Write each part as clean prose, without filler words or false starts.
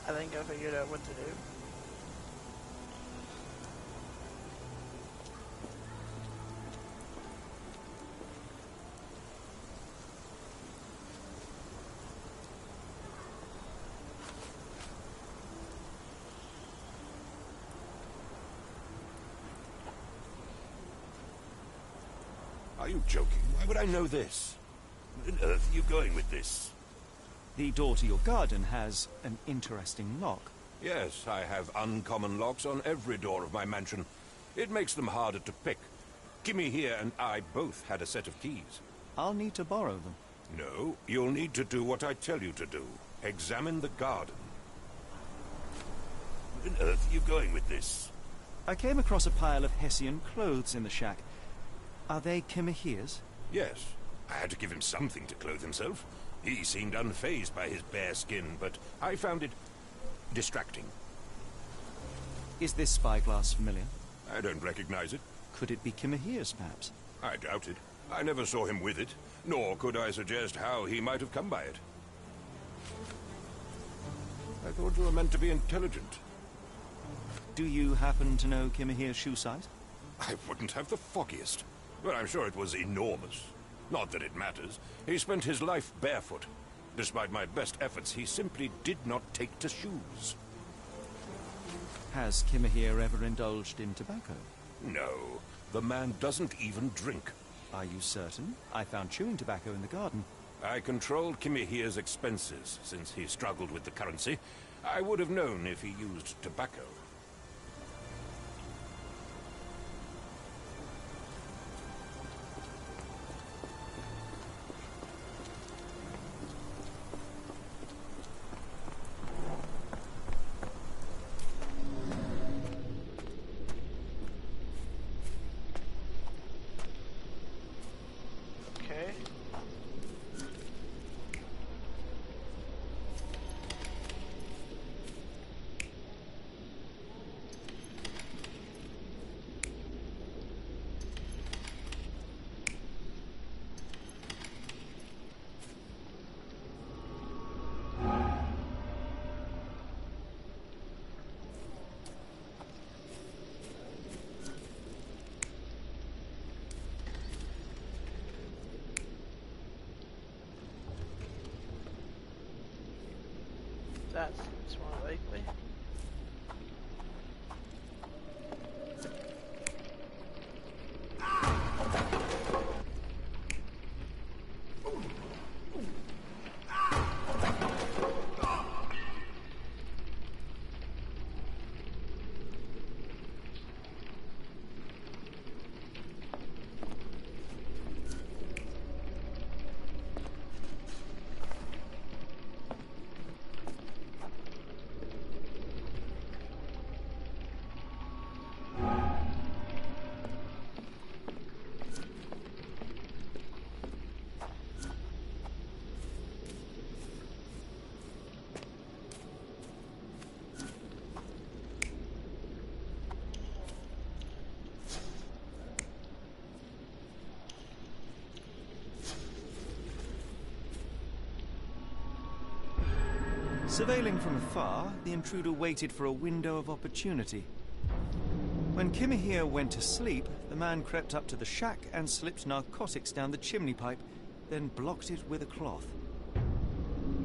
I think I figured out what to do. Are you joking? Why would I know this? Where on earth are you going with this? The door to your garden has an interesting lock. Yes, I have uncommon locks on every door of my mansion. It makes them harder to pick. Kimmy here and I both had a set of keys. I'll need to borrow them. No, you'll need to do what I tell you to do. Examine the garden. Where on earth are you going with this? I came across a pile of Hessian clothes in the shack. Are they Kimahir's? Yes. I had to give him something to clothe himself. He seemed unfazed by his bare skin, but I found it distracting. Is this spyglass familiar? I don't recognize it. Could it be Kimahir's, perhaps? I doubt it. I never saw him with it, nor could I suggest how he might have come by it. I thought you were meant to be intelligent. Do you happen to know Kimahir's shoe size? I wouldn't have the foggiest. But I'm sure it was enormous. Not that it matters. He spent his life barefoot. Despite my best efforts, he simply did not take to shoes. Has Kimahir ever indulged in tobacco? No. The man doesn't even drink. Are you certain? I found chewing tobacco in the garden. I controlled Kimahir's expenses since he struggled with the currency. I would have known if he used tobacco. That's more likely. Surveilling from afar, the intruder waited for a window of opportunity. When Kimahir went to sleep, the man crept up to the shack and slipped narcotics down the chimney pipe, then blocked it with a cloth.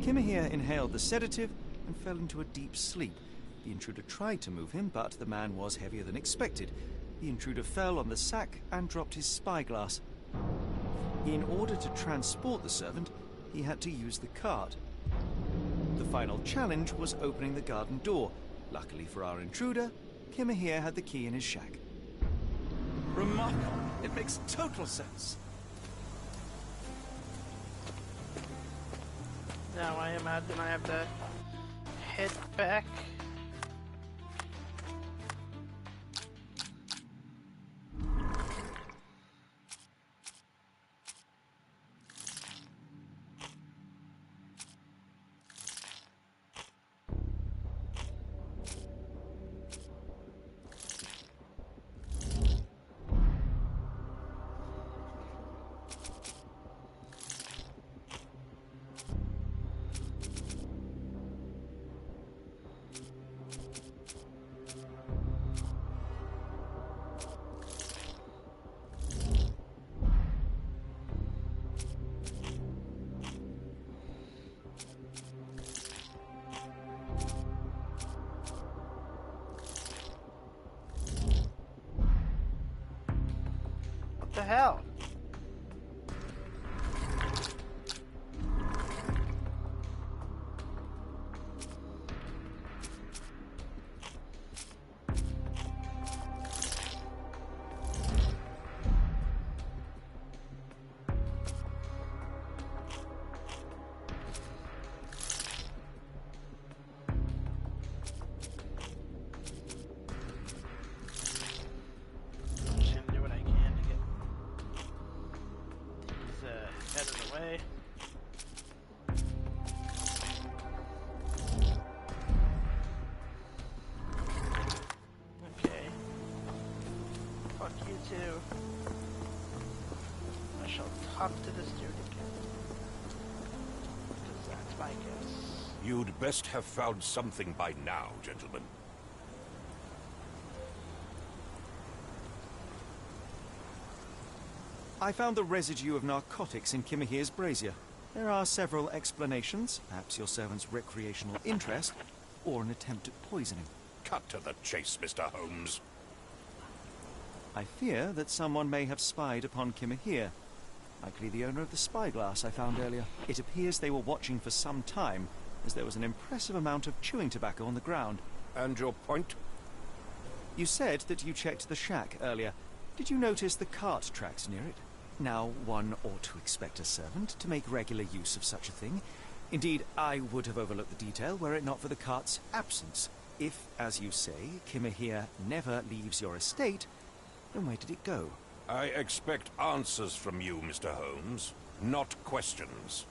Kimahir inhaled the sedative and fell into a deep sleep. The intruder tried to move him, but the man was heavier than expected. The intruder fell on the sack and dropped his spyglass. In order to transport the servant, he had to use the cart. The final challenge was opening the garden door. Luckily for our intruder, Kimahir had the key in his shack. Remarkable. It makes total sense. Now I imagine I have to head back. The hell? I shall talk to the student. Because that's my guess. You'd best have found something by now, gentlemen. I found the residue of narcotics in Kimahir's brazier. There are several explanations, perhaps your servant's recreational interest, or an attempt at poisoning. Cut to the chase, Mr. Holmes. I fear that someone may have spied upon Kimahir. Likely the owner of the spyglass I found earlier. It appears they were watching for some time, as there was an impressive amount of chewing tobacco on the ground. And your point? You said that you checked the shack earlier. Did you notice the cart tracks near it? Now, one ought to expect a servant to make regular use of such a thing. Indeed, I would have overlooked the detail were it not for the cart's absence. If, as you say, Kimahir never leaves your estate, then where did it go? I expect answers from you, Mr. Holmes, not questions.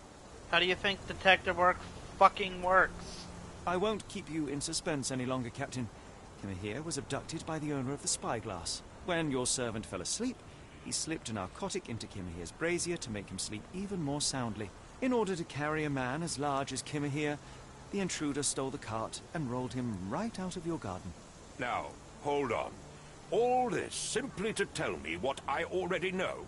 How do you think detective work fucking works? I won't keep you in suspense any longer, Captain. Kimahir was abducted by the owner of the spyglass. When your servant fell asleep, he slipped a narcotic into Kimahir's brazier to make him sleep even more soundly. In order to carry a man as large as Kimahir, the intruder stole the cart and rolled him right out of your garden. Now, hold on. All this simply to tell me what I already know.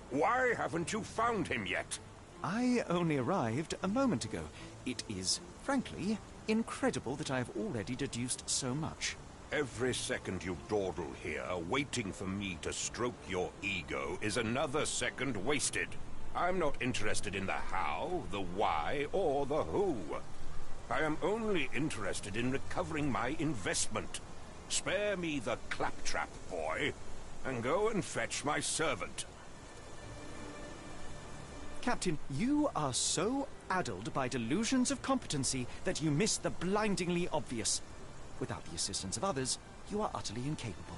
Why haven't you found him yet? I only arrived a moment ago. It is, frankly, incredible that I have already deduced so much. Every second you dawdle here, waiting for me to stroke your ego, is another second wasted. I'm not interested in the how, the why, or the who. I am only interested in recovering my investment. Spare me the claptrap, boy, and go and fetch my servant. Captain, you are so addled by delusions of competency that you miss the blindingly obvious. Without the assistance of others, you are utterly incapable.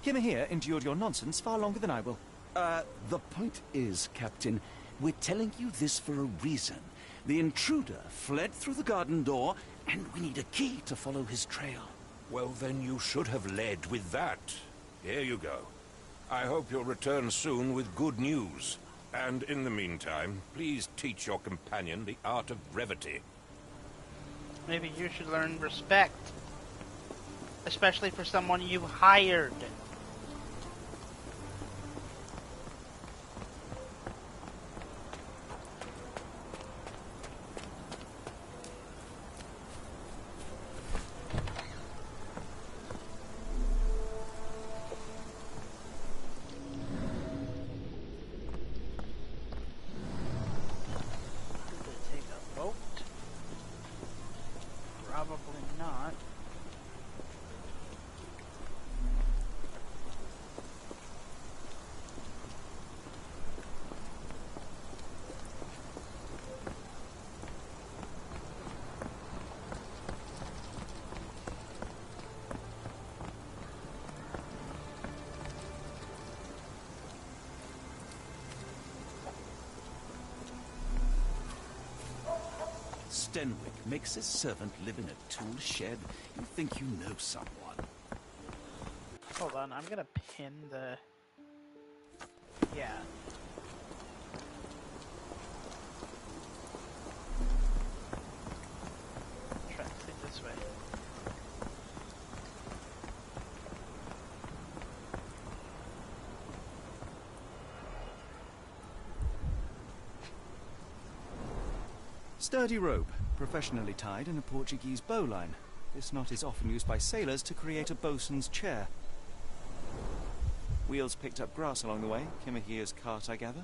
Kimahir endured your nonsense far longer than I will. The point is, Captain, we're telling you this for a reason. The intruder fled through the garden door, and we need a key to follow his trail. Well, then you should have led with that. Here you go. I hope you'll return soon with good news. And in the meantime, please teach your companion the art of brevity. Maybe you should learn respect. Especially for someone you hired. Probably not. Stenwick makes his servant live in a tool shed. You think you know someone. Hold on, I'm gonna pin the... Yeah. Try to think this way. Sturdy rope, professionally tied in a Portuguese bowline. This knot is often used by sailors to create a bosun's chair. Wheels picked up grass along the way. Kimahir's cart, I gather.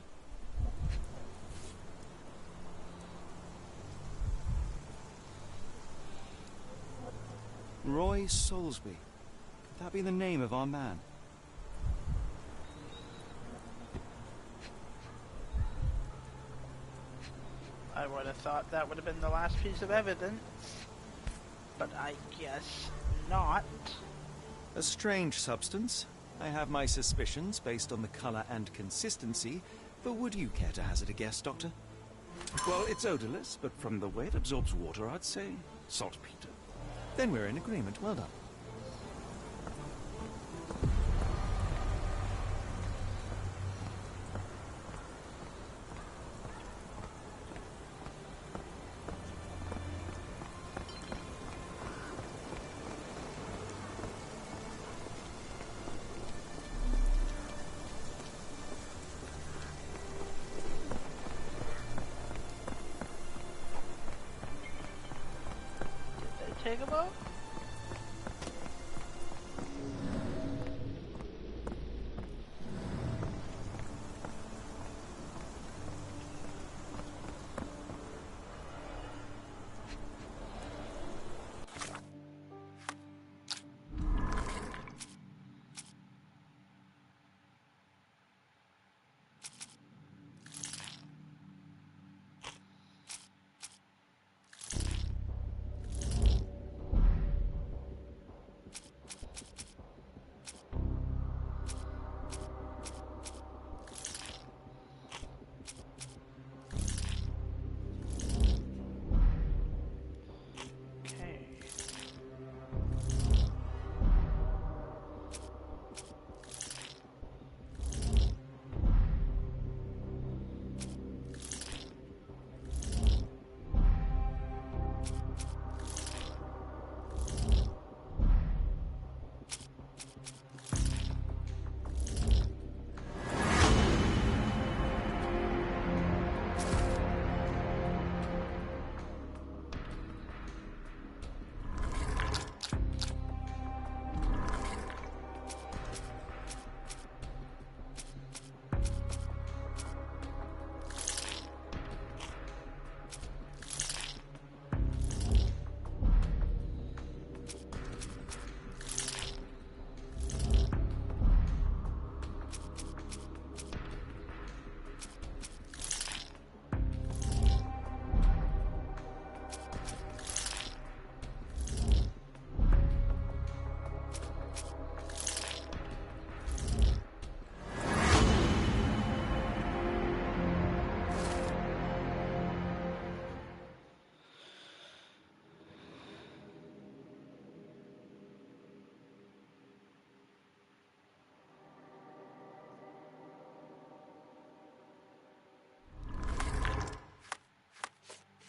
Roy Soulsby. Could that be the name of our man? I would have thought that would have been the last piece of evidence, but I guess not. A strange substance. I have my suspicions based on the color and consistency, but would you care to hazard a guess, Doctor? Well, it's odorless, but from the way it absorbs water, I'd say saltpeter. Then we're in agreement. Well done. Take a boat?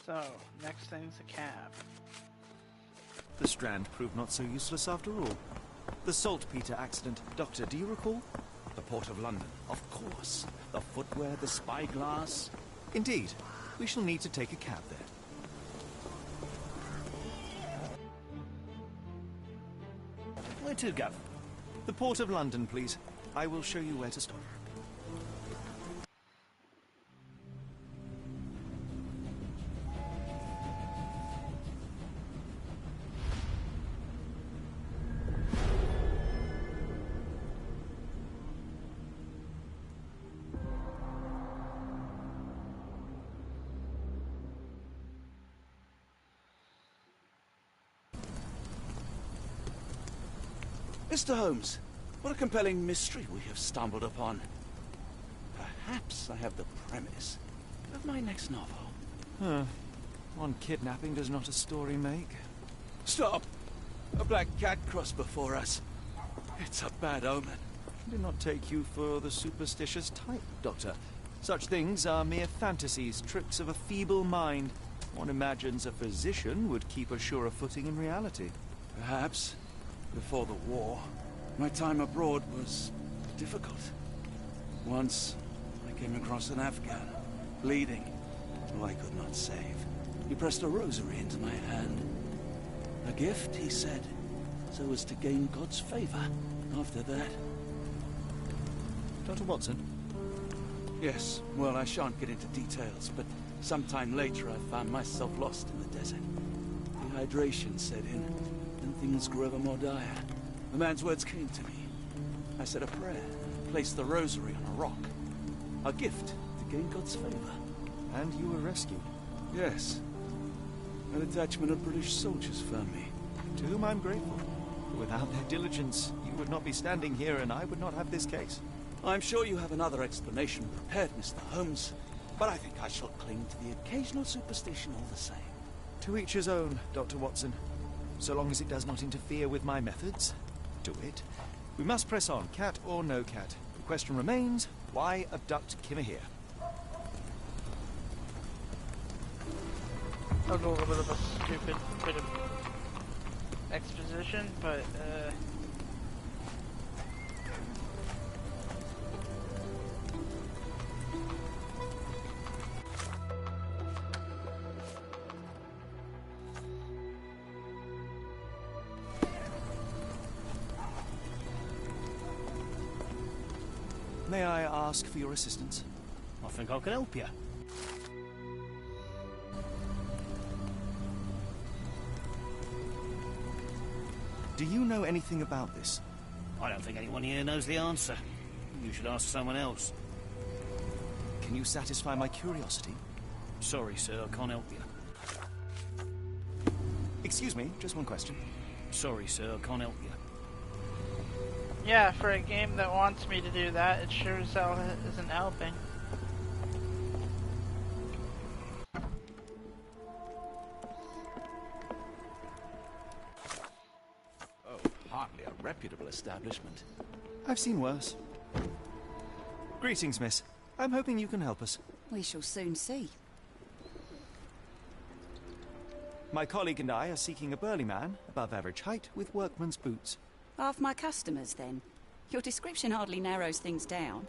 So, next thing's a cab. The Strand proved not so useless after all. The saltpeter accident. Doctor, do you recall? The Port of London, of course. The footwear, the spyglass. Indeed. We shall need to take a cab there. Where to, Gav? The Port of London, please. I will show you where to stop. Mr. Holmes, what a compelling mystery we have stumbled upon. Perhaps I have the premise of my next novel. One kidnapping does not a story make. Stop! A black cat crossed before us. It's a bad omen. I do not take you for the superstitious type, Doctor. Such things are mere fantasies, tricks of a feeble mind. One imagines a physician would keep a surer footing in reality. Perhaps. Before the war, my time abroad was difficult. Once, I came across an Afghan, bleeding, who I could not save. He pressed a rosary into my hand. A gift, he said, so as to gain God's favor. After that, Dr. Watson? Yes, well, I shan't get into details, but sometime later I found myself lost in the desert. Dehydration set in, and things grew ever more dire. The man's words came to me. I said a prayer and placed the rosary on a rock. A gift to gain God's favor. And you were rescued. Yes. A detachment of British soldiers found me. To whom I'm grateful. Without their diligence, you would not be standing here and I would not have this case. I'm sure you have another explanation prepared, Mr. Holmes, but I think I shall cling to the occasional superstition all the same. To each his own, Dr. Watson. So long as it does not interfere with my methods, do it. We must press on, cat or no cat. The question remains, why abduct Kimmer here? That was a little bit of a stupid bit of exposition, but May I ask for your assistance? I think I can help you. Do you know anything about this? I don't think anyone here knows the answer. You should ask someone else. Can you satisfy my curiosity? Sorry, sir, I can't help you. Excuse me, just one question. Sorry, sir, I can't help you. yeah, for a game that wants me to do that, it sure as hell isn't helping. Hardly a reputable establishment. I've seen worse. Greetings, miss. I'm hoping you can help us. We shall soon see. My colleague and I are seeking a burly man, above average height, with workman's boots. Half my customers, then. Your description hardly narrows things down.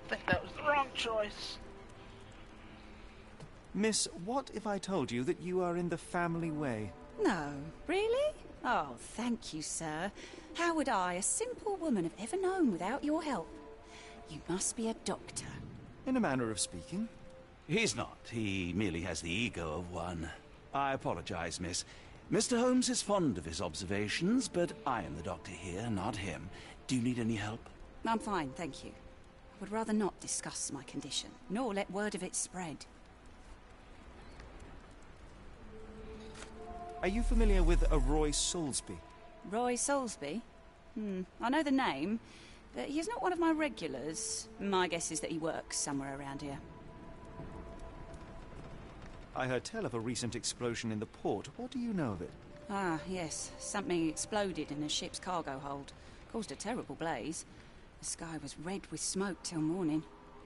I think that was the wrong choice. Miss, what if I told you that you are in the family way? No, really? Oh, thank you, sir. How would I, a simple woman, have ever known without your help? You must be a doctor. In a manner of speaking. He's not. He merely has the ego of one. I apologize, miss. Mr. Holmes is fond of his observations, but I am the doctor here, not him. Do you need any help? I'm fine, thank you. I would rather not discuss my condition, nor let word of it spread. Are you familiar with a Roy Soulsby? Roy Soulsby? I know the name, but he's not one of my regulars. My guess is that he works somewhere around here. I heard tell of a recent explosion in the port. What do you know of it? Ah, yes. Something exploded in a ship's cargo hold. Caused a terrible blaze. The sky was red with smoke till morning.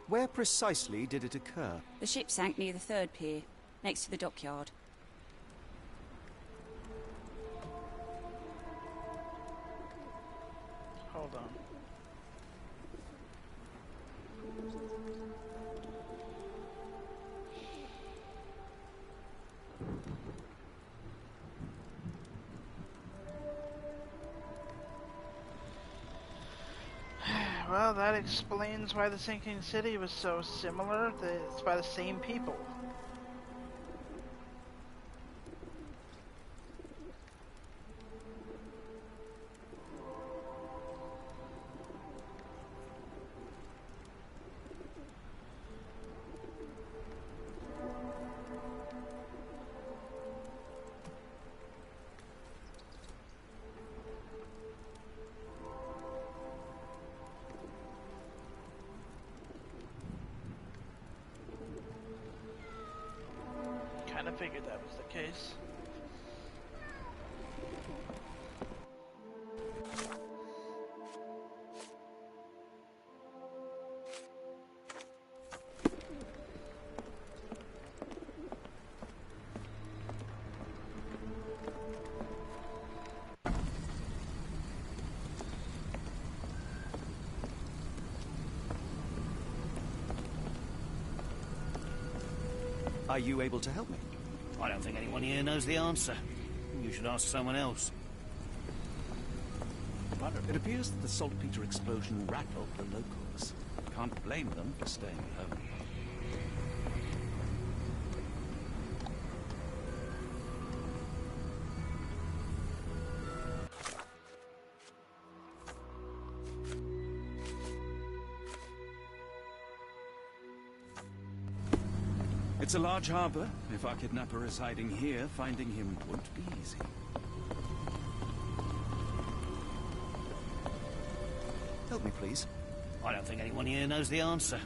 Where precisely did it occur? The ship sank near the third pier, next to the dockyard. Hold on. Well, that explains why the sinking city was so similar. It's by the same people. figured that was the case. Are you able to help me? I don't think anyone here knows the answer. You should ask someone else. It appears that the saltpeter explosion rattled the locals. Can't blame them for staying home. It's a large harbor. If our kidnapper is hiding here, finding him won't be easy. Help me, please. I don't think anyone here knows the answer.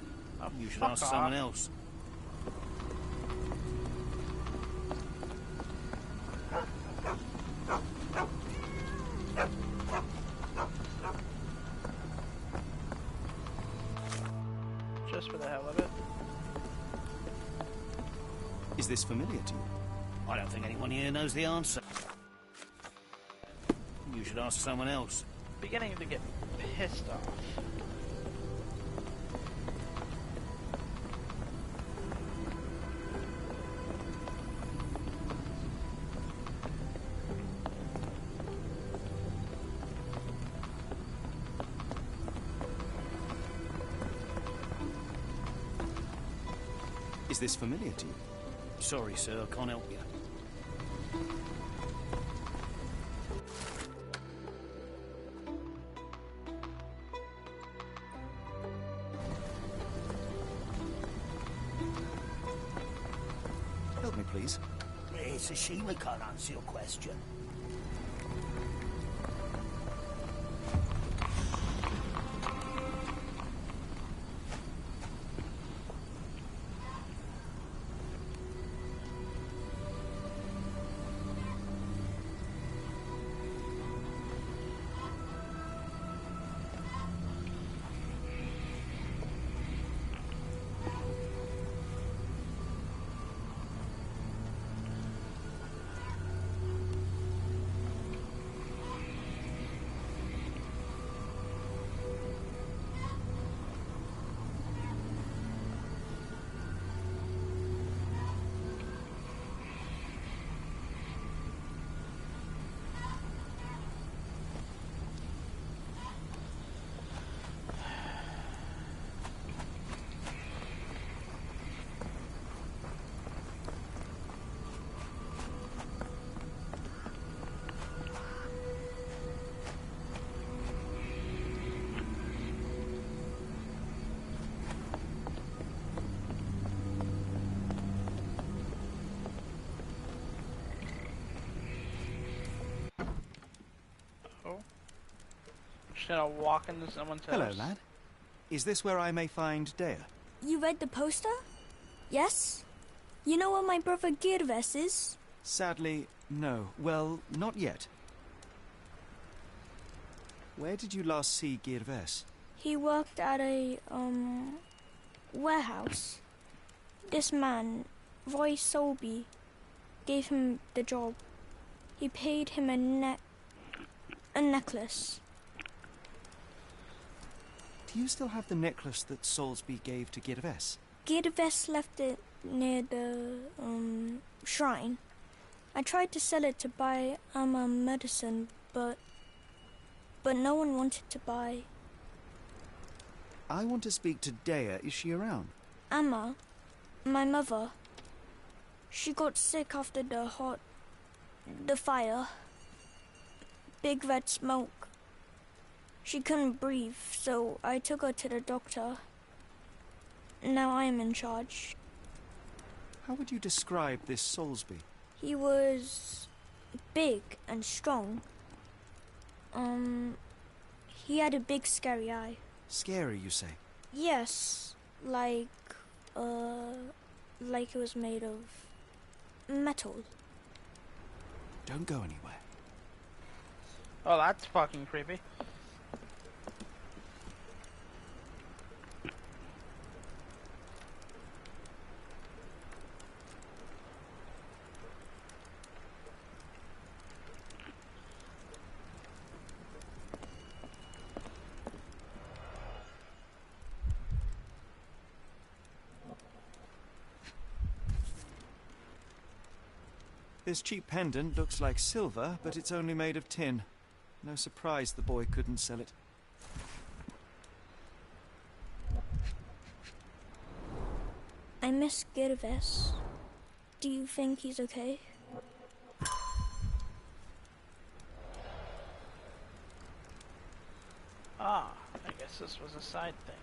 You should fuck ask off. someone else. Just for the hell of it. Is this familiar to you? I don't think anyone here knows the answer. You should ask someone else. Beginning to get pissed off. Is this familiar to you? Sorry, sir, I can't help you. Help me, please. It's a shame I can't answer your question. Just gonna walk into someone's house. Hello, lad. Is this where I may find Dea? You read the poster? Yes? You know where my brother Girves is? Sadly, no. Well, not yet. Where did you last see Girves? He worked at a, warehouse. This man, Roy Solby, gave him the job. He paid him a necklace. Do you still have the necklace that Soulsby gave to Girves? Girves left it near the, shrine. I tried to sell it to buy medicine, but no one wanted to buy. I want to speak to Dea. Is she around? Amma, my mother, she got sick after the fire. Big red smoke. She couldn't breathe, so I took her to the doctor. Now I am in charge. How would you describe this Soulsby? He was big and strong. He had a big scary eye. Scary, you say? Yes, like it was made of metal. Don't go anywhere. Oh, that's fucking creepy. This cheap pendant looks like silver, but it's only made of tin. No surprise the boy couldn't sell it. I miss Girves. Do you think he's okay? Ah, I guess this was a side thing.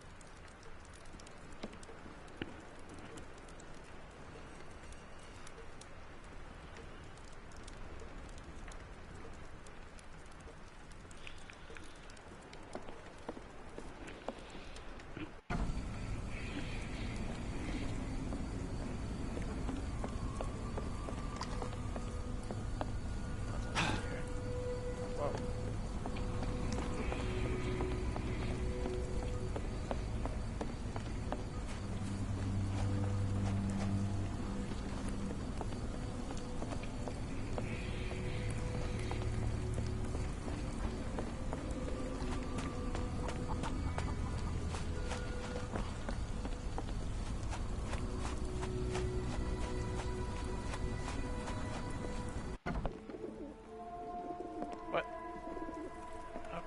What?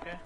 Okay.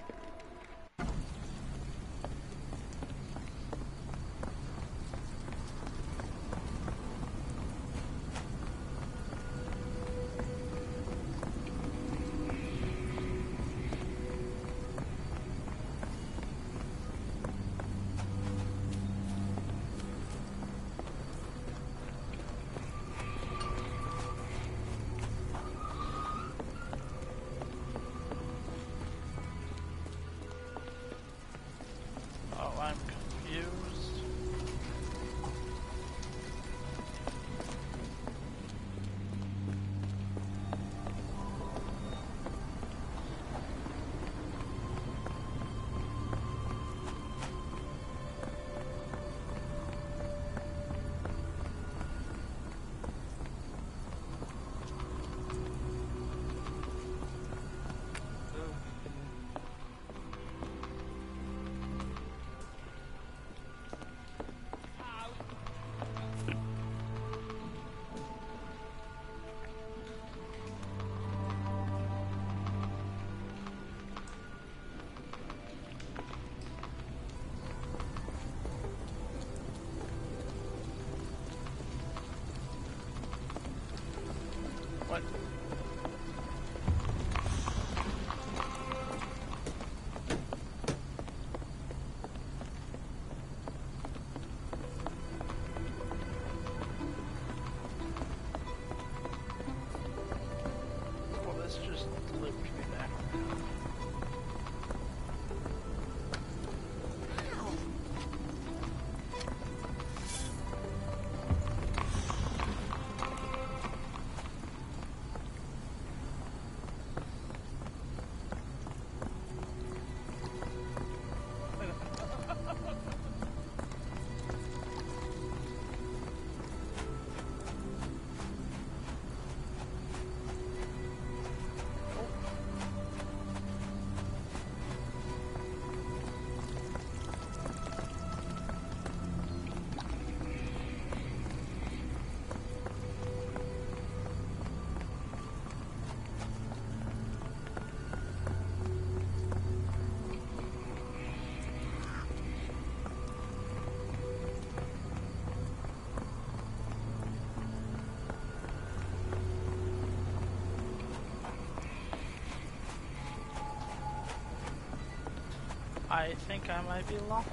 Oh, I'm confused. What? Well, this just looped me back. I think I might be lost.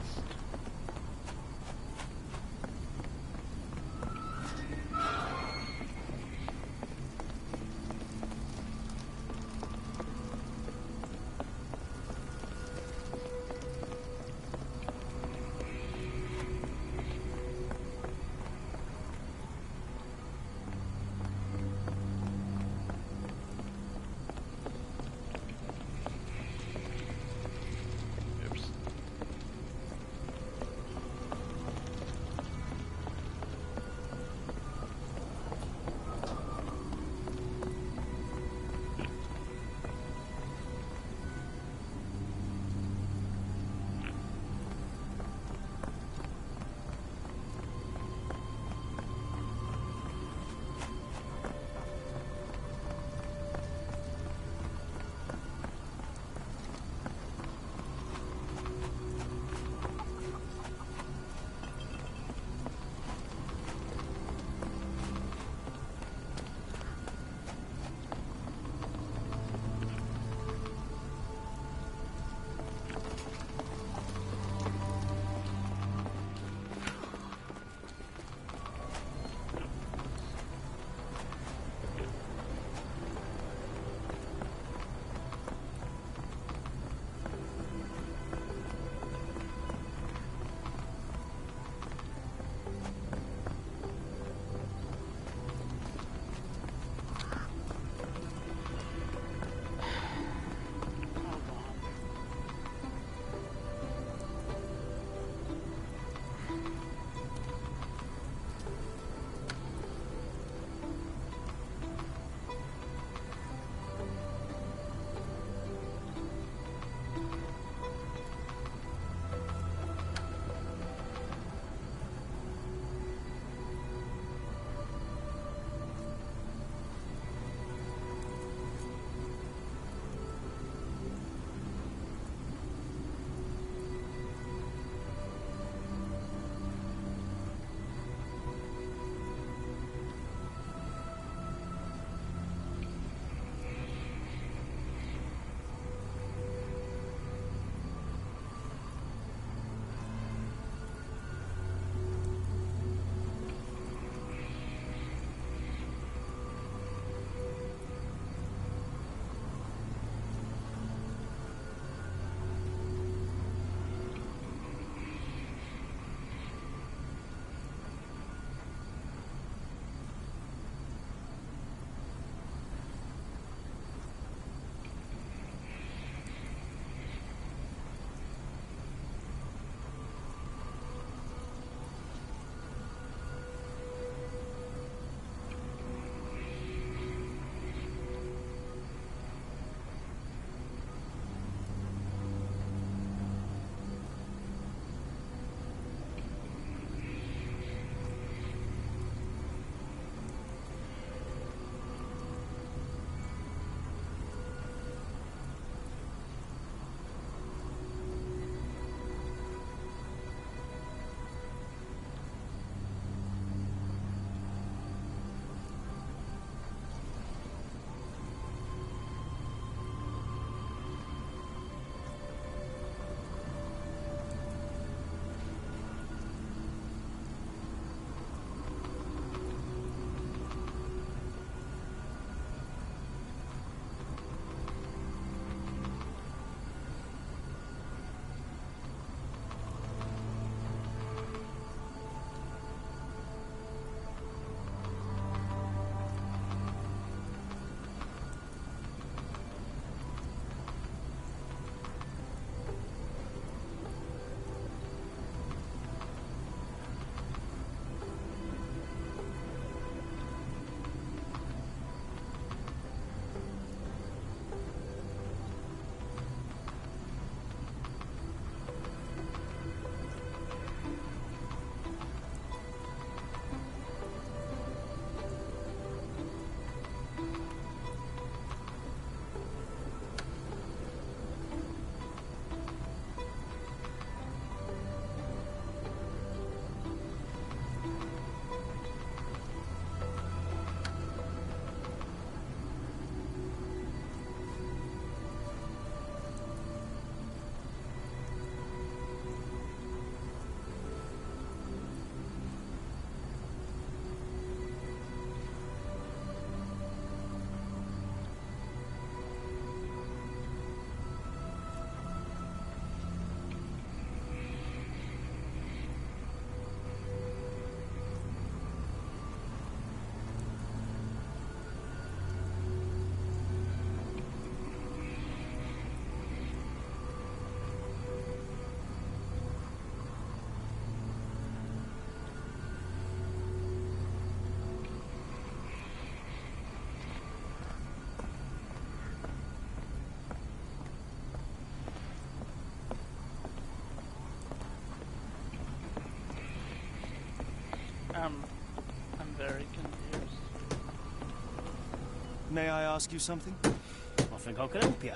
May I ask you something? I think I can help you.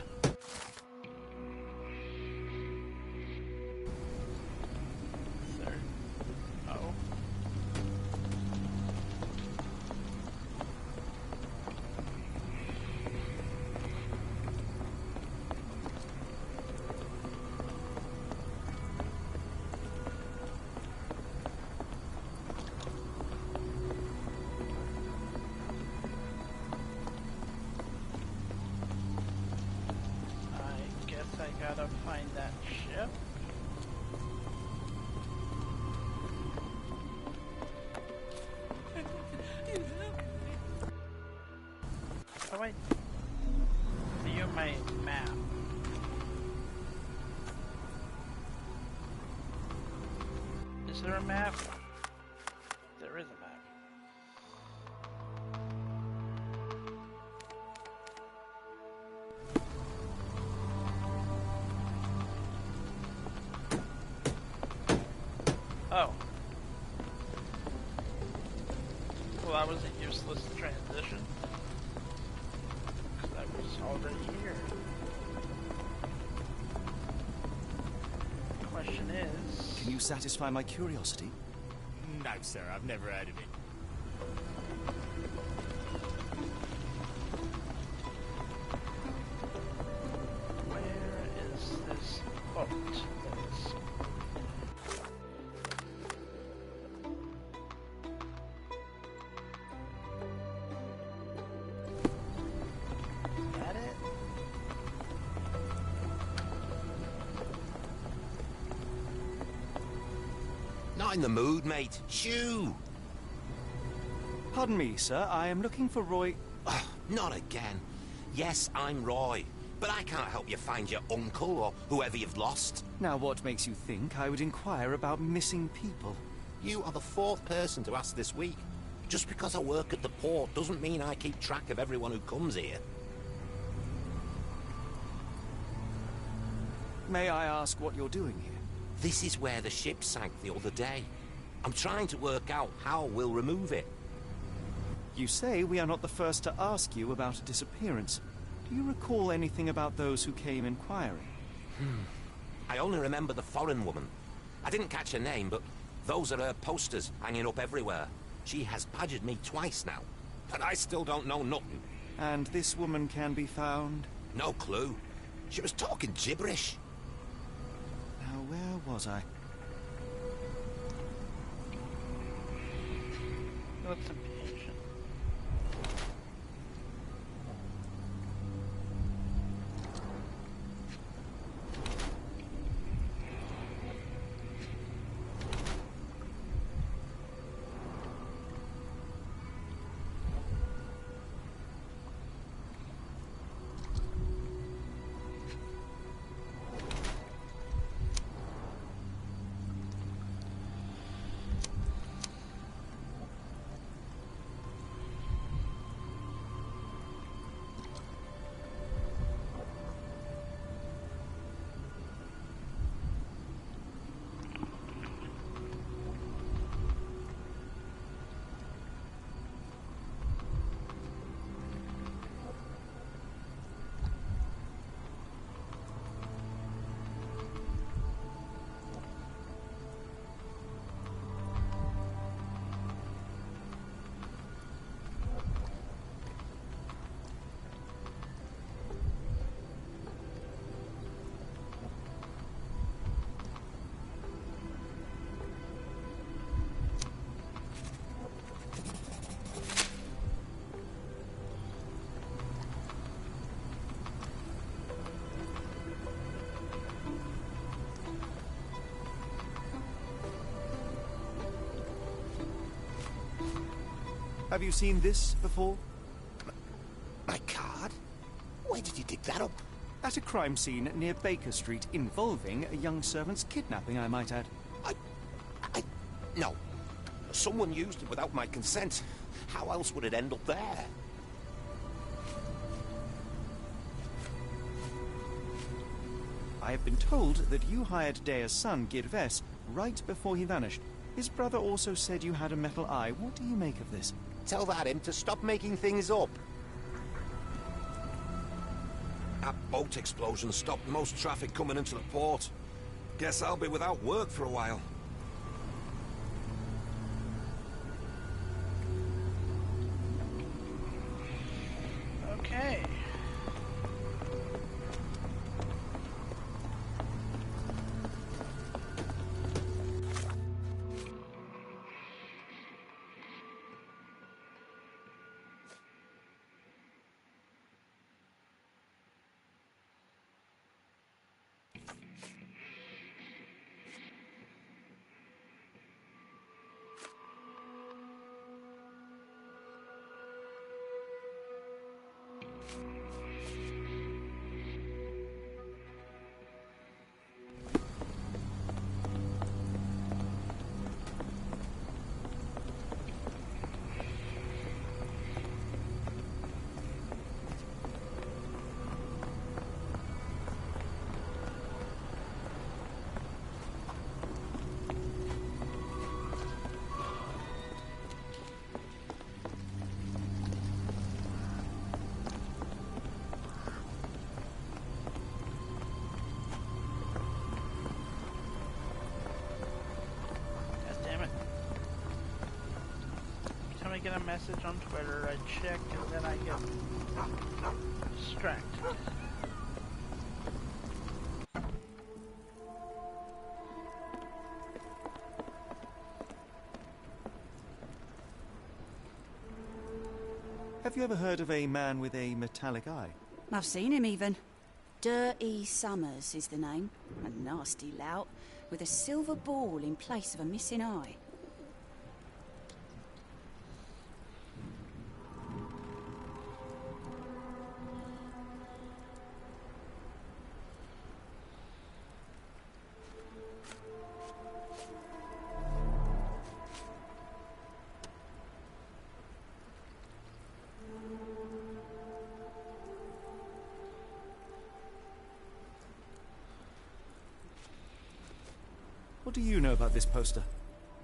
Sir. Oh. I guess I gotta find that ship. How do I view my map? Is there a map? There is a map. Oh. Well, that was a useless transition. Because I was already here. The question is... Can you satisfy my curiosity? No, sir, I've never heard of it. Where is this boat? That's... Got it? Not in the mood, mate. Shoo! Pardon me, sir. I am looking for Roy... Ugh, not again. Yes, I'm Roy, but I can't help you find your uncle or whoever you've lost. Now, what makes you think I would inquire about missing people? You are the fourth person to ask this week. Just because I work at the port doesn't mean I keep track of everyone who comes here. May I ask what you're doing here? This is where the ship sank the other day. I'm trying to work out how we'll remove it. You say we are not the first to ask you about a disappearance. Do you recall anything about those who came inquiring? I only remember the foreign woman. I didn't catch her name, but those are her posters hanging up everywhere. She has badgered me twice now, but I still don't know nothing. And this woman can be found? No clue. She was talking gibberish. Now, where was I? Looks impatient. Have you seen this before? My card? Where did you dig that up? At a crime scene near Baker Street involving a young servant's kidnapping, I might add. No. Someone used it without my consent. How else would it end up there? I have been told that you hired Dea's son, Girves, right before he vanished. His brother also said you had a metal eye. What do you make of this? Tell that him to stop making things up. That boat explosion stopped most traffic coming into the port. Guess I'll be without work for a while. Okay. I get a message on Twitter, I check, and then I get distracted. Have you ever heard of a man with a metallic eye? I've seen him even. Dirty Summers is the name. A nasty lout, with a silver ball in place of a missing eye. What do you know about this poster?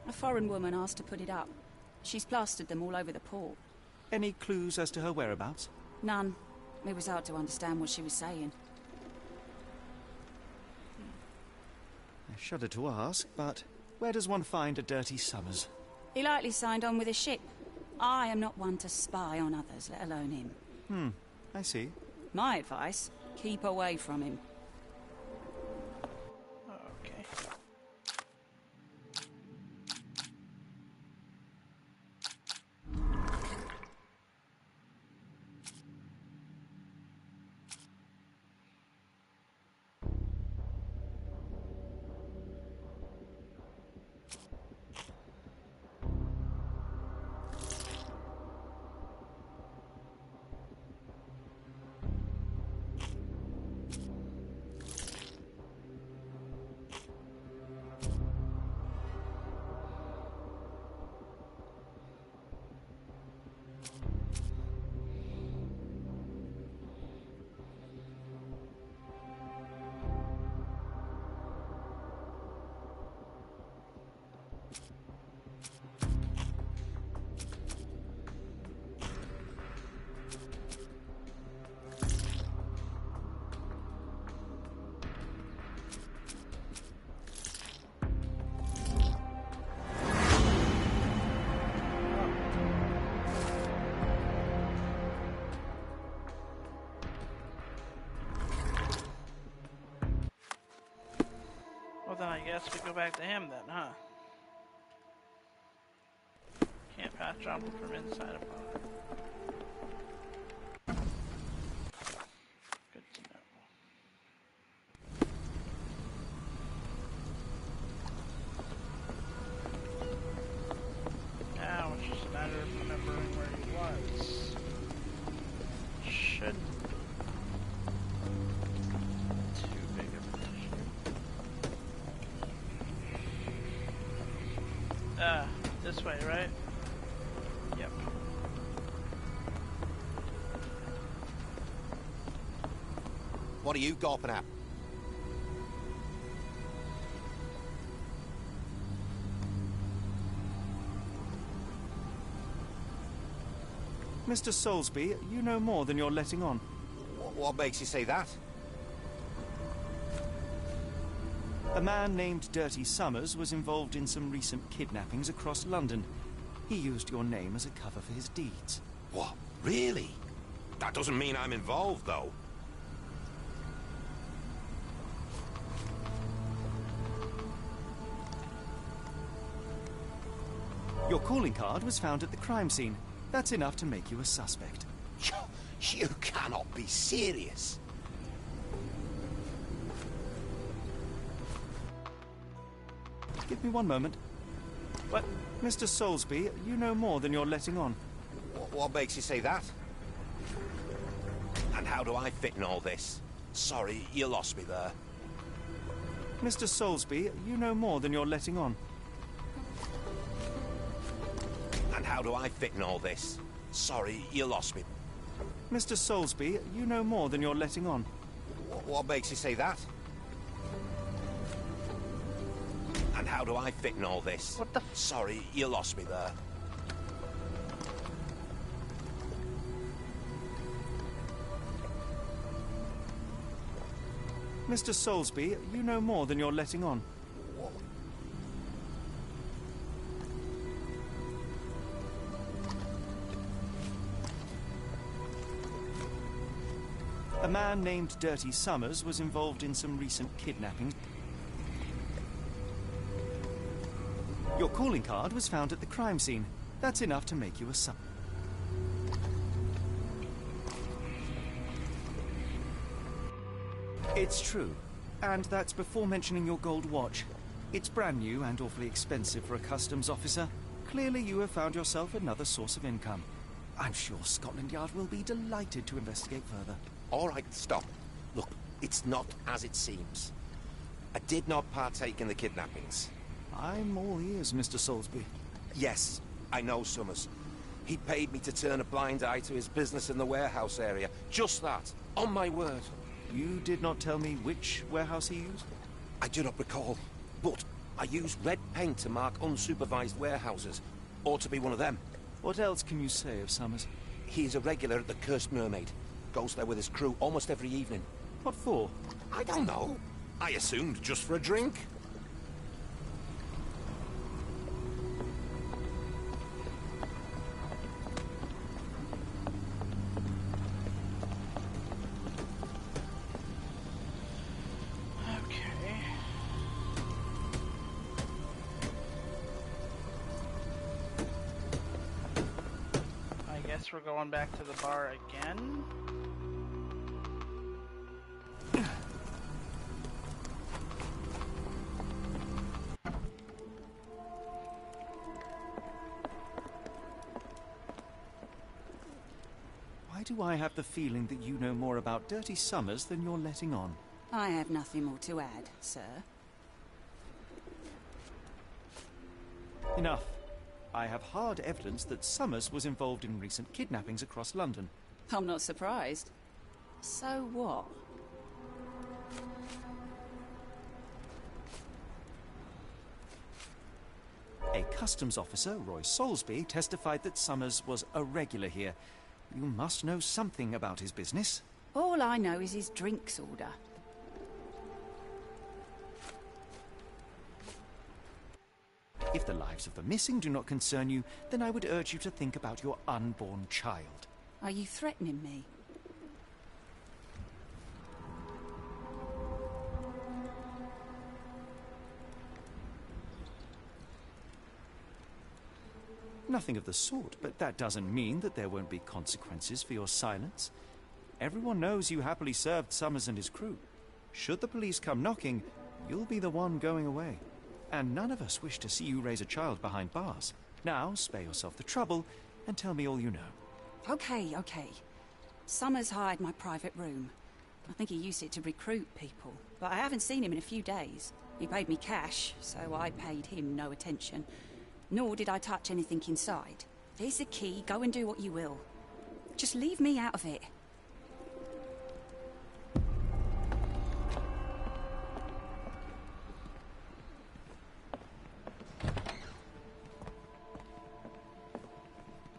A foreign woman asked to put it up. She's plastered them all over the port. Any clues as to her whereabouts? None. It was hard to understand what she was saying. I shudder to ask, but where does one find a Dirty Summers? He likely signed on with a ship. I am not one to spy on others, let alone him. I see. My advice, keep away from him. Okay. Then I guess we go back to him then, huh? Can't pass jump from inside a pod. Good to know. Now it's just a matter of remembering where he was. Should this way, right? Yep. What are you gawping at? Mr. Soulsby, you know more than you're letting on. What makes you say that? A man named Dirty Summers was involved in some recent kidnappings across London. He used your name as a cover for his deeds. What? Really? That doesn't mean I'm involved, though. Your calling card was found at the crime scene. That's enough to make you a suspect. You cannot be serious. Give me one moment. Well, Mr. Soulsby, you know more than you're letting on. What makes you say that? And how do I fit in all this? Sorry, you lost me there. Mr. Soulsby, you know more than you're letting on. And how do I fit in all this? Sorry, you lost me. Mr. Soulsby, you know more than you're letting on. What makes you say that? And how do I fit in all this? What the Sorry, you lost me there. Mr. Soulsby, you know more than you're letting on. A man named Dirty Summers was involved in some recent kidnappings. Your calling card was found at the crime scene. That's enough to make you a suspect. It's true. And that's before mentioning your gold watch. It's brand new and awfully expensive for a customs officer. Clearly you have found yourself another source of income. I'm sure Scotland Yard will be delighted to investigate further. All right, stop. Look, it's not as it seems. I did not partake in the kidnappings. I'm all ears, Mr. Soulsby. Yes, I know Summers. He paid me to turn a blind eye to his business in the warehouse area. Just that. On my word. You did not tell me which warehouse he used? I do not recall, but I used red paint to mark unsupervised warehouses. Ought to be one of them. What else can you say of Summers? He is a regular at the Cursed Mermaid. Goes there with his crew almost every evening. What for? I don't know. I assumed just for a drink. Okay. I guess we're going back to the bar again. Why do I have the feeling that you know more about Dirty Summers than you're letting on? I have nothing more to add, sir. Enough. I have hard evidence that Summers was involved in recent kidnappings across London. I'm not surprised. So what? A customs officer, Roy Soulsby, testified that Summers was a regular here. You must know something about his business. All I know is his drinks order. If the lives of the missing do not concern you, then I would urge you to think about your unborn child. Are you threatening me? Nothing of the sort, but that doesn't mean that there won't be consequences for your silence. Everyone knows you happily served Summers and his crew. Should the police come knocking, you'll be the one going away. And none of us wish to see you raise a child behind bars. Now, spare yourself the trouble and tell me all you know. Okay. Summers hired my private room. I think he used it to recruit people, but I haven't seen him in a few days. He paid me cash, so I paid him no attention. Nor did I touch anything inside. Here's the key, go and do what you will. Just leave me out of it.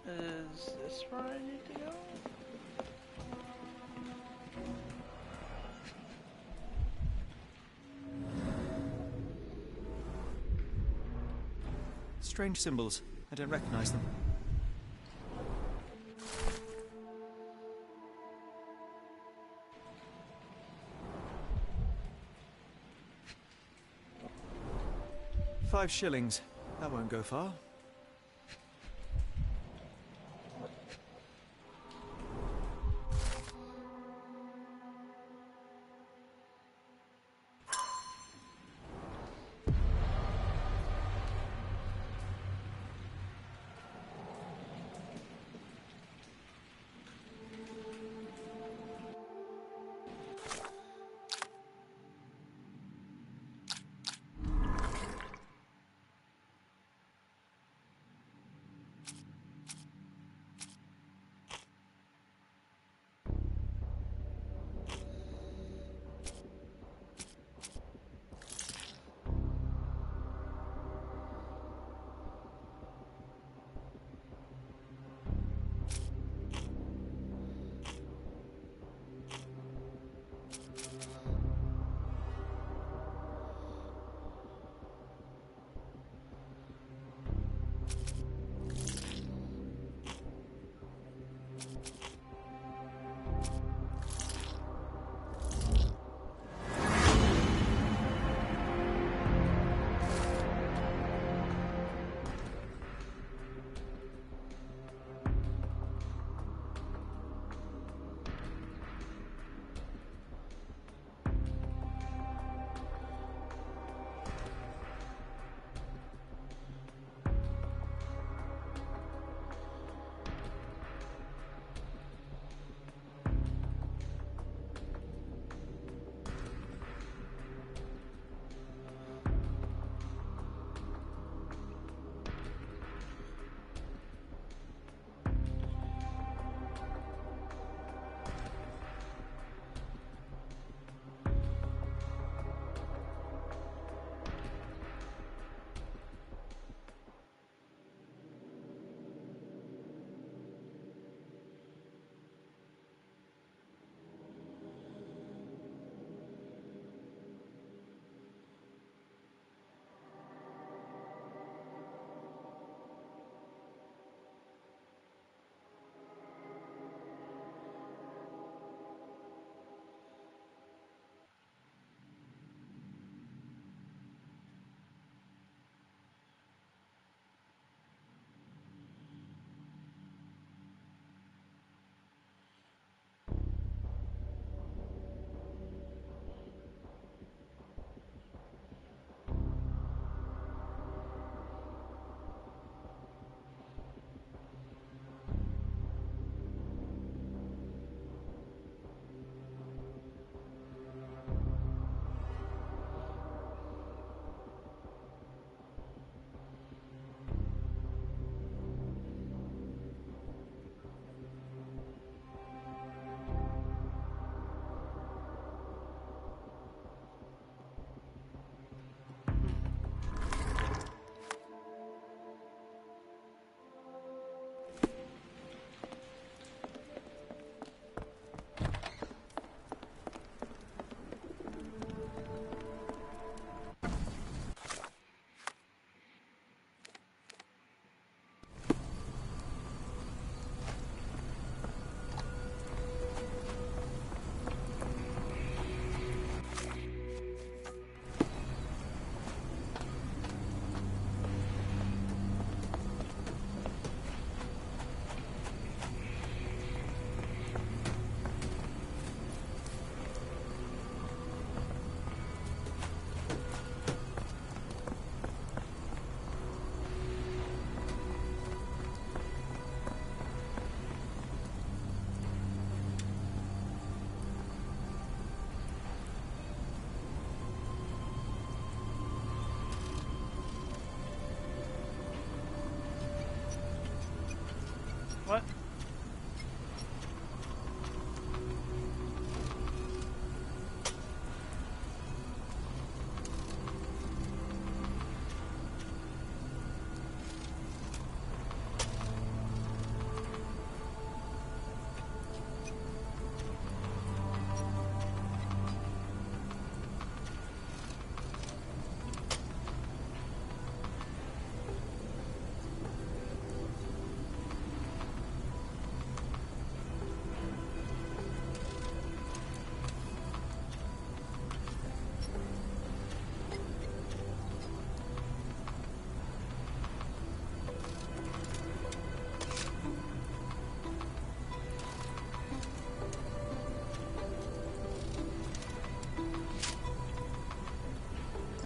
Is this where I need to go? Strange symbols. I don't recognize them. £5. That won't go far.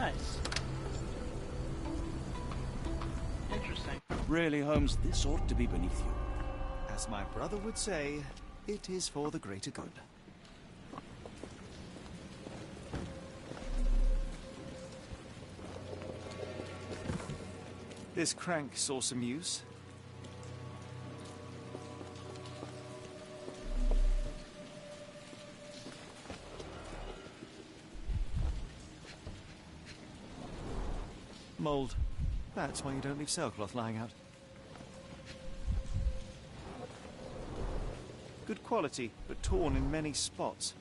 Nice. Interesting. Really, Holmes, this ought to be beneath you. As my brother would say, it is for the greater good. This crank saw some use. Mold. That's why you don't leave sailcloth lying out. Good quality, but torn in many spots.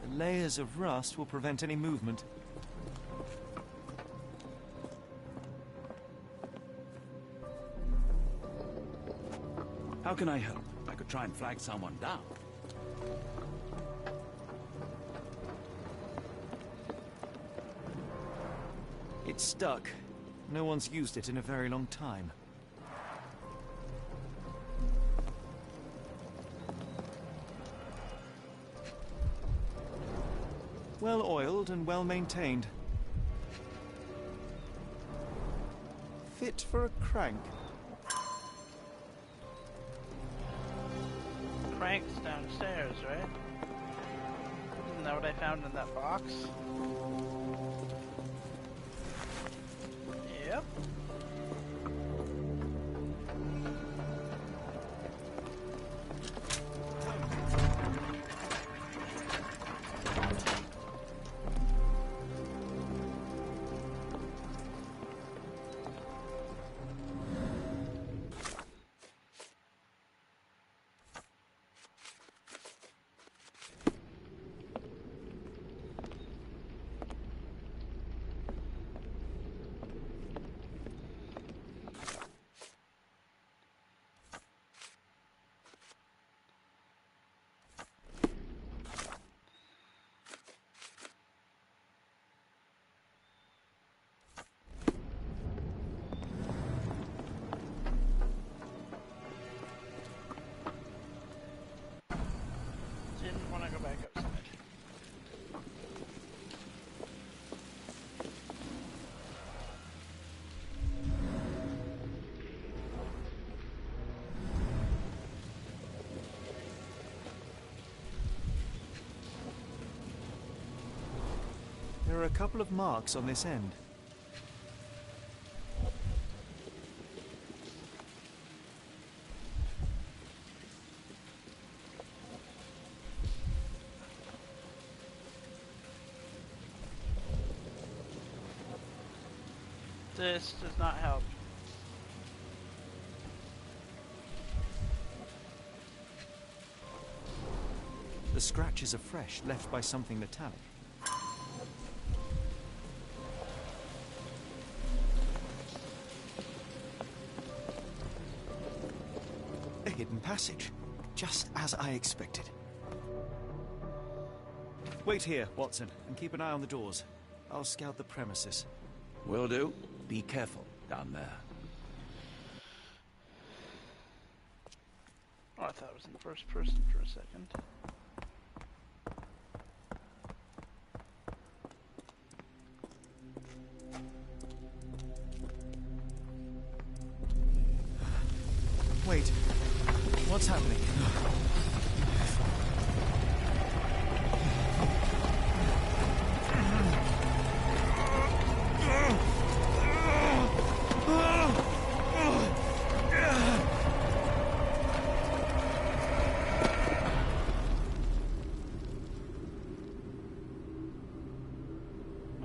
The layers of rust will prevent any movement. How can I help? I could try and flag someone down. It's stuck. No one's used it in a very long time. Well oiled and well maintained. Fit for a crank. Crank's downstairs, right? Isn't that what I found in that box? Yep. Didn't want to go back outside. There are a couple of marks on this end. This does not help. The scratches are fresh, left by something metallic. A hidden passage, just as I expected. Wait here, Watson, and keep an eye on the doors. I'll scout the premises. Will do. Be careful down there. Oh, I thought it was in first person for a second. Wait, what's happening?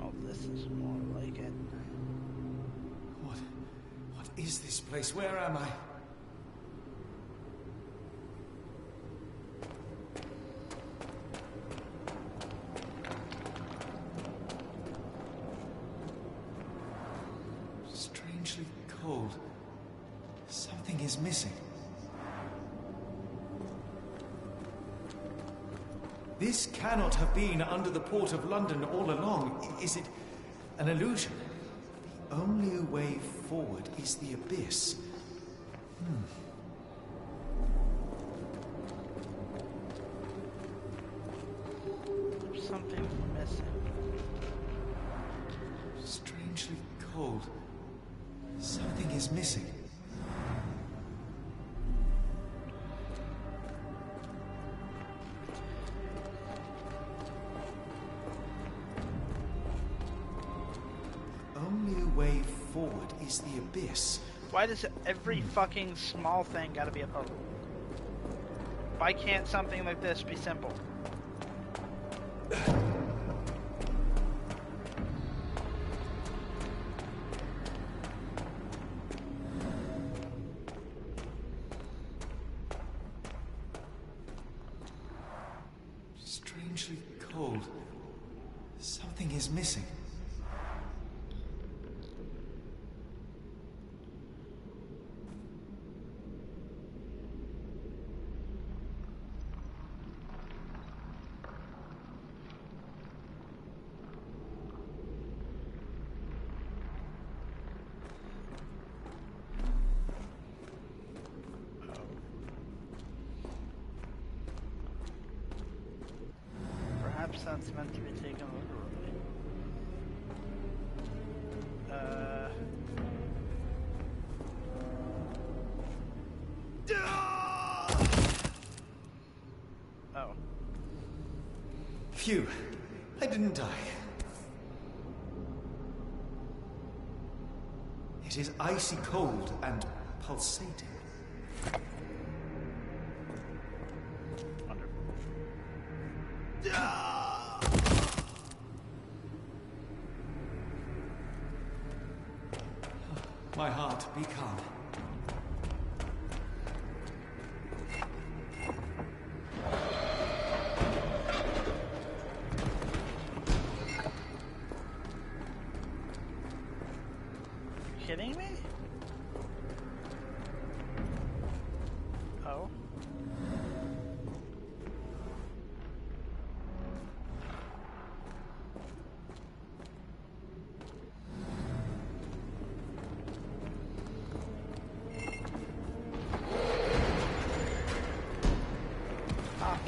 Oh, this is more like it. What is this place? Where am I? Strangely cold. Something is missing. This cannot have been under the port of London all along. Is it an illusion? The only way forward is the abyss. cold. Something is missing. Only way forward is the abyss. Why does every fucking small thing gotta be a puzzle? Why can't something like this be simple? Strangely cold. Something is missing. Perhaps that's meant to be taken literally. Oh. Phew. I didn't die. It is icy cold and pulsating. My heart, be calm. You kidding me? Oh.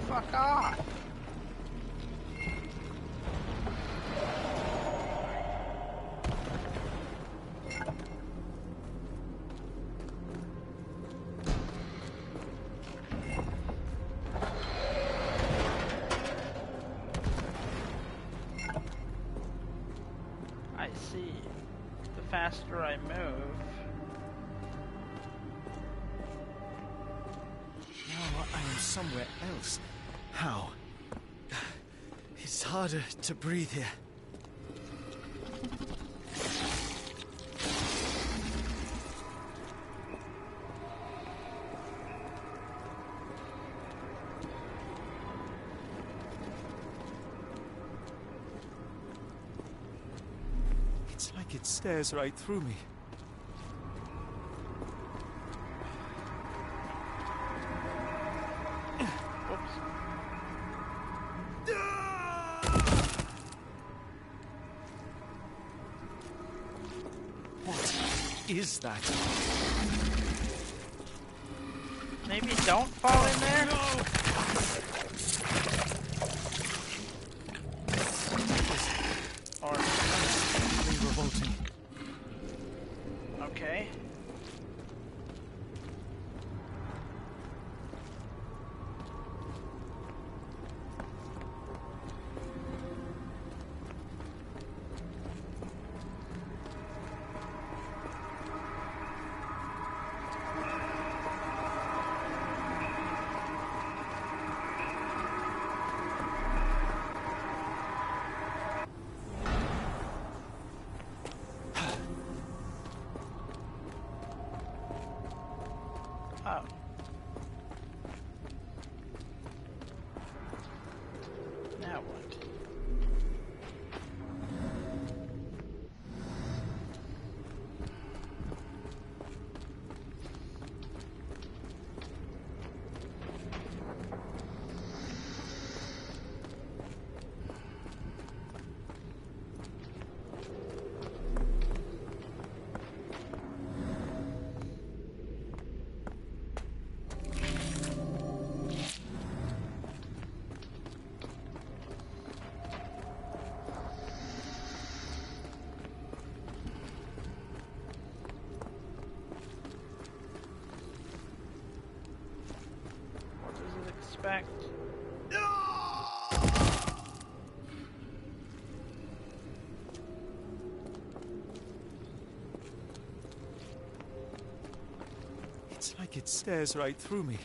Fuck off! I see. The faster I move... Now I am somewhere else. How? It's harder to breathe here. It's like it stares right through me. What is that? Maybe don't fall in there? Or... revolting. Okay. respect. It's like it stares right through me.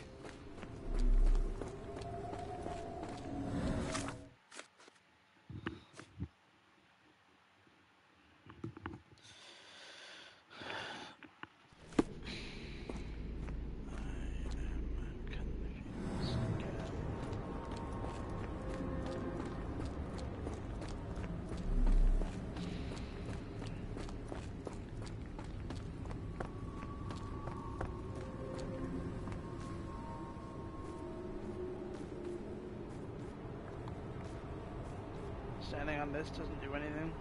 Standing on this doesn't do anything.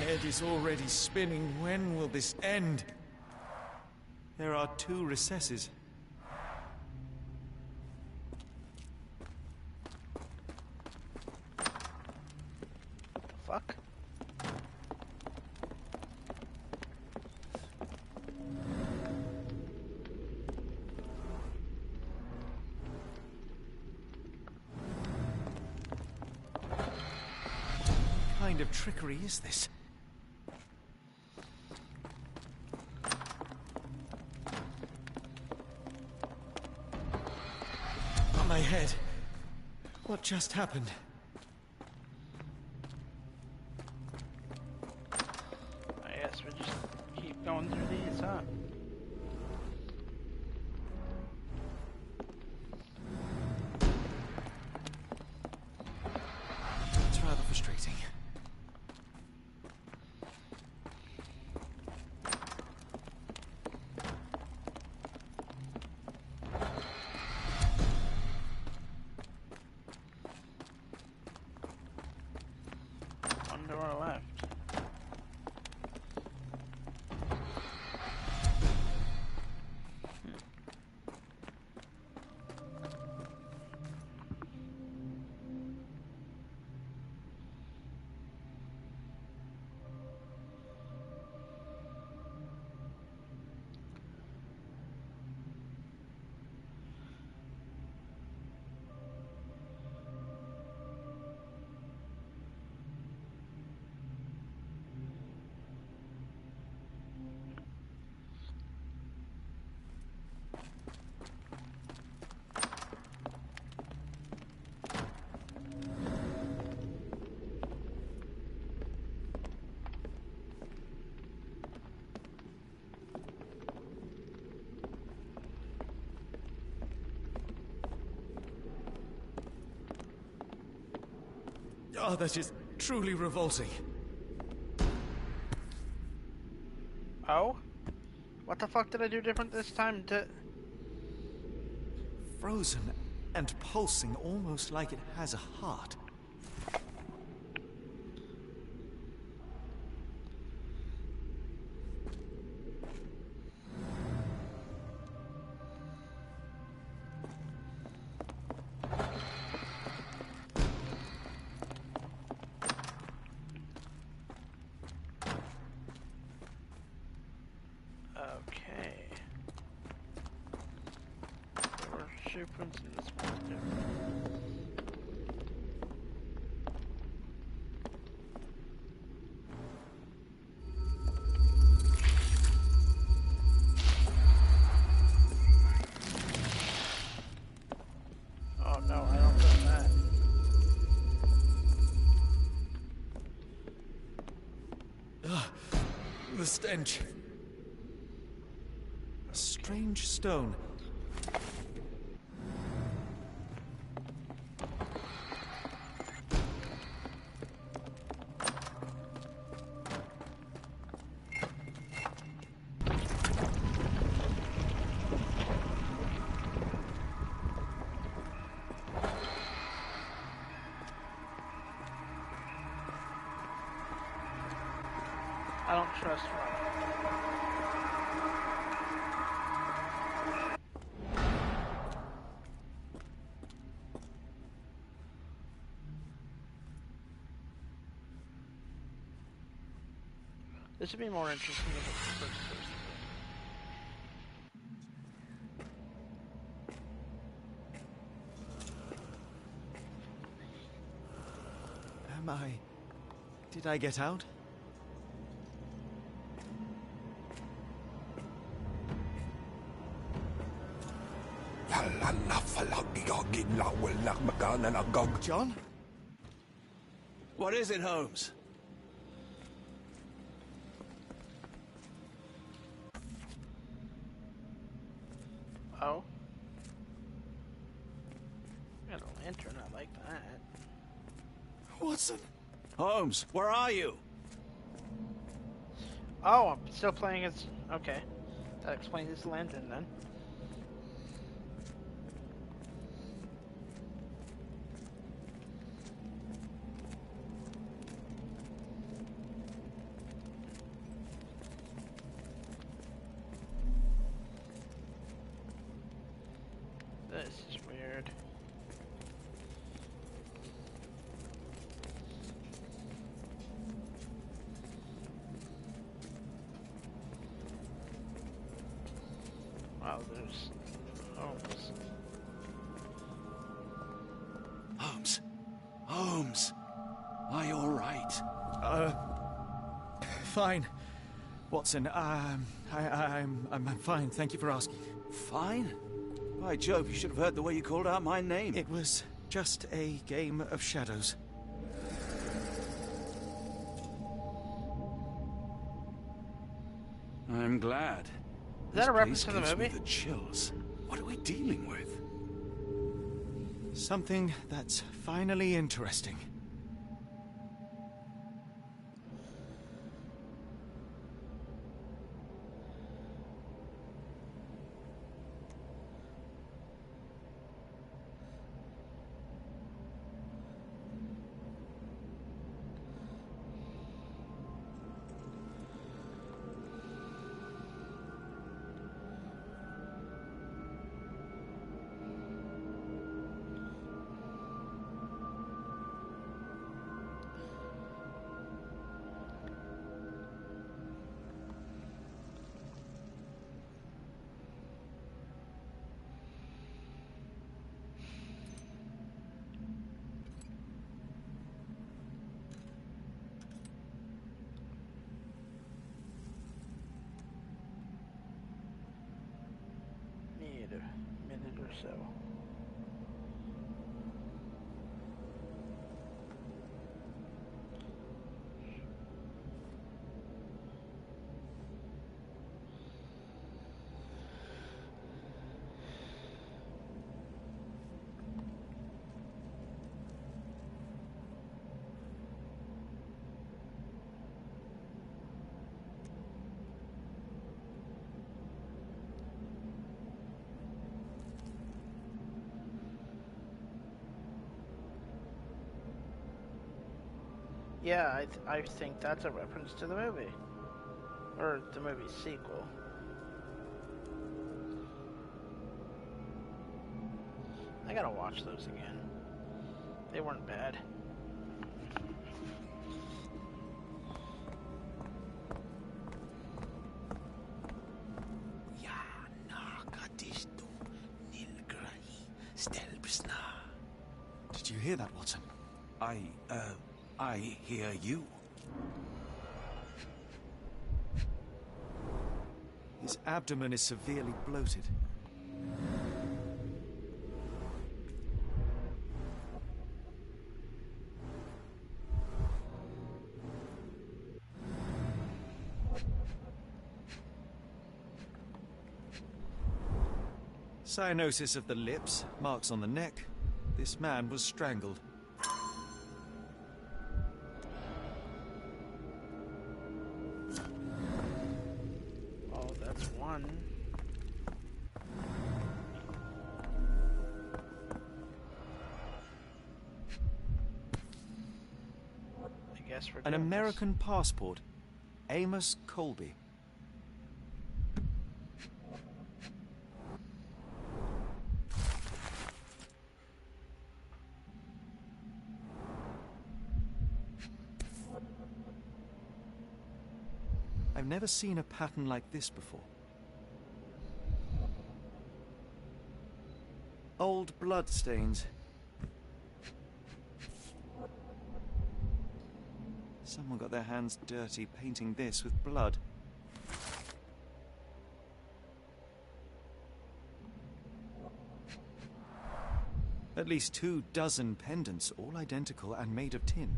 Head is already spinning. When will this end? There are 2 recesses. Fuck. What kind of trickery is this? On my head. What just happened? I guess we just keep going through these, huh? It's rather frustrating. One door left. Oh, that is truly revolting. Oh? What the fuck did I do different this time to... Frozen and pulsing, almost like it has a heart. Okay. There were shoe prints in this one too. Oh no, I don't want that. The stench. A strange stone. I don't trust Rob. This would be more interesting if it was first person. Did I get out? John? What is it, Holmes? Oh? Got a lantern, I like that. Watson? Holmes, where are you? Oh, I'm still playing as... Okay. That explains his lantern then. This is weird. Wow, there's Holmes. Holmes? Holmes? Are you all right? Fine. Watson, I'm fine. Thank you for asking. Fine? By Jove, you should have heard the way you called out my name. It was just a game of shadows. I'm glad. Is that a reference to the movie? The chills. What are we dealing with? Something that's finally interesting. Need a minute or so. Yeah, I think that's a reference to the movie. Or the movie's sequel. I gotta watch those again. They weren't bad. Did you hear that, Watson? I hear you. His abdomen is severely bloated. Cyanosis of the lips, marks on the neck. This man was strangled. Oh, that's one. I guess we're An doing American passport. Amos Colby. I've never seen a pattern like this before. Old blood stains. Someone got their hands dirty painting this with blood. At least 24 pendants, all identical and made of tin.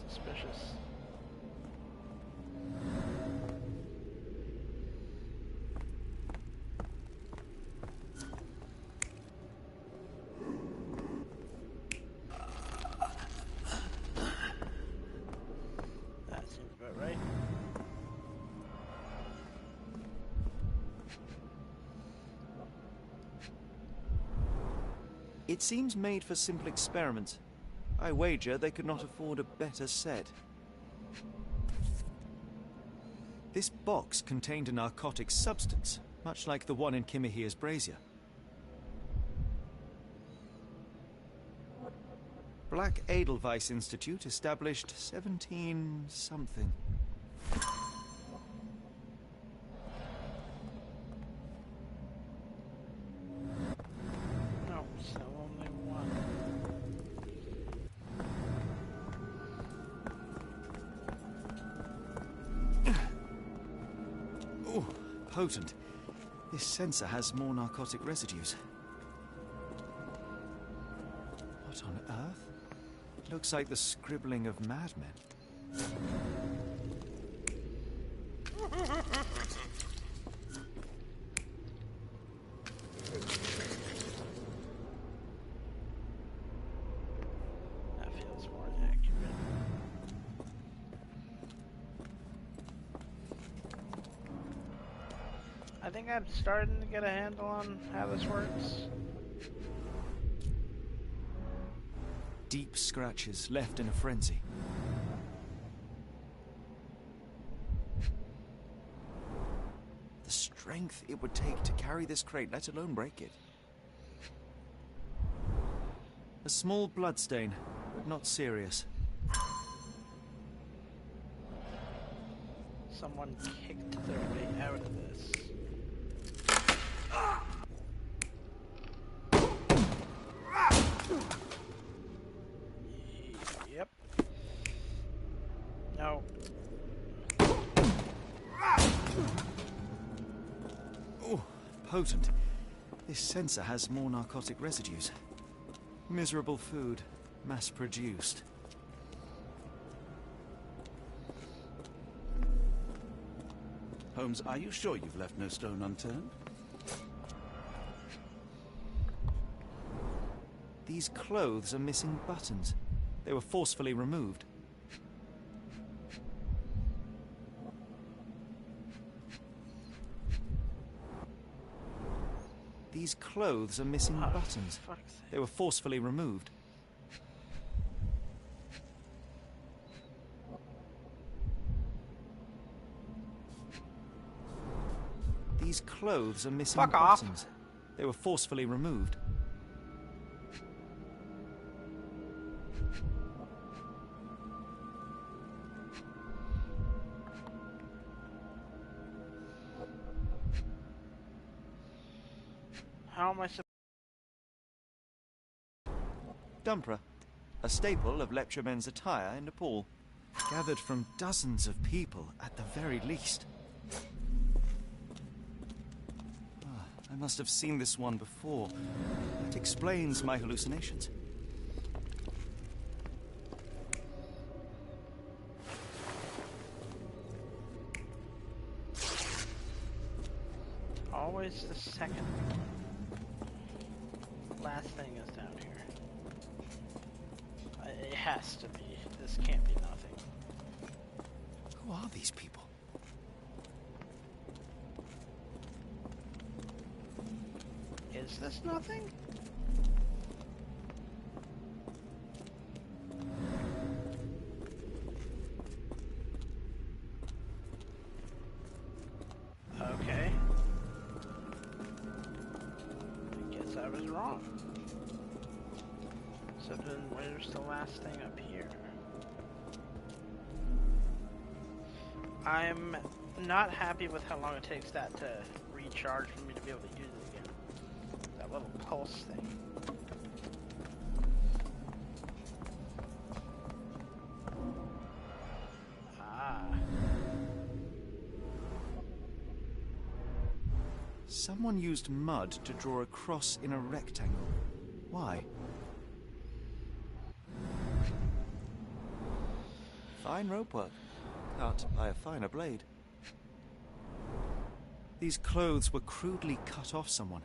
Suspicious. That seems about right. It seems made for simple experiments. I wager they could not afford a better set. This box contained a narcotic substance, much like the one in Kimihia's brazier. Black Edelweiss Institute, established 17-something. No, so only one. Oh, potent. This sensor has more narcotic residues. What on earth? Looks like the scribbling of madmen. That feels more accurate. I think I'm starting to get a handle on how this works. Deep scratches left in a frenzy. The strength it would take to carry this crate, let alone break it. A small bloodstain, not serious. Someone kicked their way out of this. Yep. No. Oh, potent. This sensor has more narcotic residues. Miserable food, mass-produced. Holmes, are you sure you've left no stone unturned? These clothes are missing buttons. They were forcefully removed. These clothes are missing buttons. They were forcefully removed. These clothes are missing Fuck off. buttons. They were forcefully removed. How am I supposed Dumpra, a staple of leptromen's attire in Nepal, gathered from dozens of people at the very least. I must have seen this one before. That explains my hallucinations. is the second? Last thing is down here. It has to be. This can't be nothing. Who are these people? Is this nothing? Okay. I guess I was wrong. So then where's the last thing up here? I'm not happy with how long it takes that to recharge for me to be able to use it again. That little pulse thing. Someone used mud to draw a cross in a rectangle. Why? Fine rope work. Cut by a finer blade. These clothes were crudely cut off someone.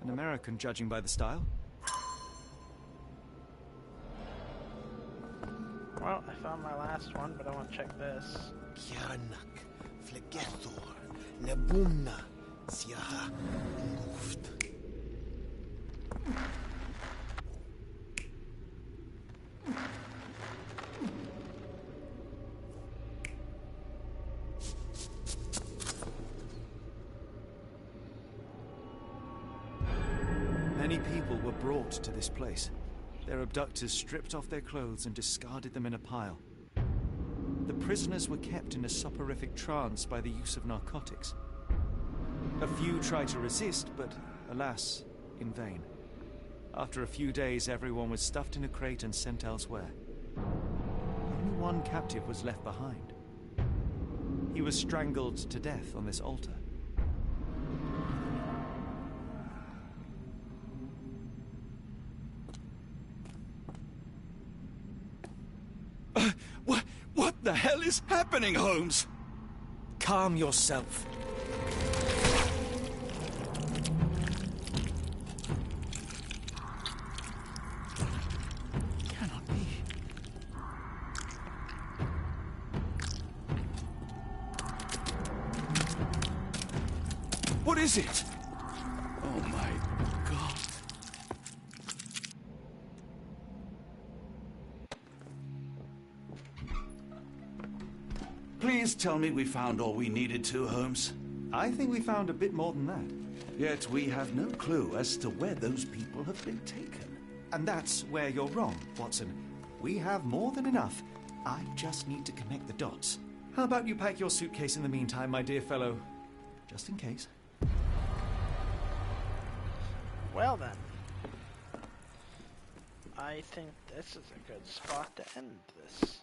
An American, judging by the style. Well, I found my last one, but I want to check this. Kiarnak, Flegethor, Nebumna, Siaha, Nguft. Many people were brought to this place. Their abductors stripped off their clothes and discarded them in a pile. The prisoners were kept in a soporific trance by the use of narcotics. A few tried to resist, but alas, in vain. After a few days, everyone was stuffed in a crate and sent elsewhere. Only one captive was left behind. He was strangled to death on this altar. What the hell is happening, Holmes? Calm yourself. Cannot be. What is it? Oh my God. Please tell me we found all we needed to, Holmes. I think we found a bit more than that. Yet we have no clue as to where those people have been taken. And that's where you're wrong, Watson. We have more than enough. I just need to connect the dots. How about you pack your suitcase in the meantime, my dear fellow? Just in case. Well then. I think this is a good spot to end this.